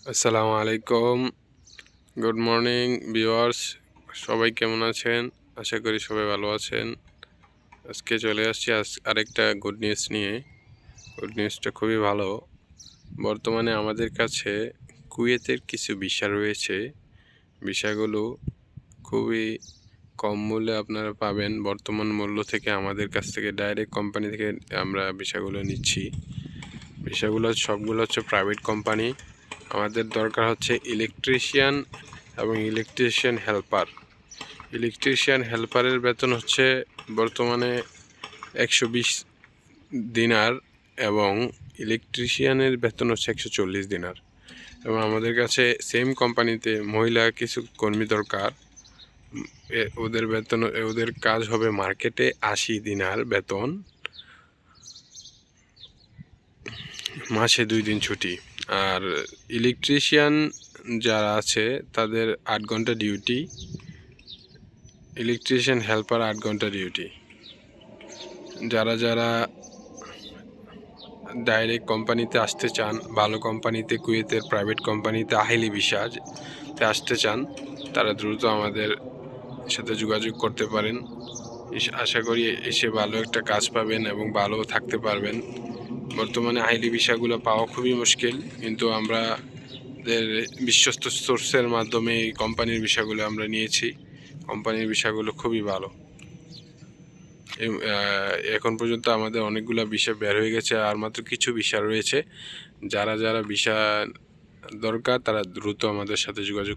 আসসালামু আলাইকুম। Good morning viewers, সবাই কেমন আছেন? আশা করি সবাই ভালো আছেন। আজকে চলে আসছি আরেকটা গুড নিউজ নিয়ে। গুড নিউজটা খুবই ভালো। বর্তমানে আমাদের কাছে কুয়েতের কিছু ভিসা রয়েছে। ভিসাগুলো খুবই কম মূল্যে আপনারা পাবেন। বর্তমান মূল্য থেকে আমাদের কাছ থেকে ডাইরেক্ট কোম্পানি থেকে আমরা ভিসাগুলো নিচ্ছি। ভিসাগুলো সবগুলো হচ্ছে প্রাইভেট কোম্পানি। আমাদের দরকার হচ্ছে ইলেকট্রিশিয়ান এবং ইলেকট্রিশিয়ান হেল্পার। ইলেকট্রিশিয়ান হেল্পারের বেতন হচ্ছে বর্তমানে 120 দিনার এবং ইলেকট্রিশিয়ানের বেতন হচ্ছে 140 দিনার। এবং আমাদের কাছে সেম কোম্পানিতে মহিলা কিছু কর্মী দরকার। ওদের কাজ হবে মার্কেটে 80 দিনার বেতন, মাসে 2 দিন ছুটি। আর ইলেকট্রিশিয়ান যারা আছে তাদের 8 ঘন্টা ডিউটি, ইলেকট্রিশিয়ান হেল্পার 8 ঘন্টা ডিউটি। যারা ডাইরেক্ট কোম্পানিতে আসতে চান, ভালো কোম্পানিতে, কুয়েতের প্রাইভেট কোম্পানিতে আহলি ভিসাতে আসতে চান, তারা দ্রুত আমাদের সাথে যোগাযোগ করতে পারেন। আশা করি এসে ভালো একটা কাজ পাবেন এবং ভালো থাকতে পারবেন। বর্তমানে আহলি ভিসাগুলো পাওয়া খুবই মুশকিল, কিন্তু আমাদের বিশ্বস্ত সোর্সের মাধ্যমে এই কোম্পানির ভিসাগুলো আমরা নিয়েছি। কোম্পানির ভিসাগুলো খুবই ভালো। এখন পর্যন্ত আমাদের অনেকগুলো ভিসা বের হয়ে গেছে, আর মাত্র কিছু ভিসা রয়েছে। যারা ভিসা দরকার তারা দ্রুত আমাদের সাথে যোগাযোগ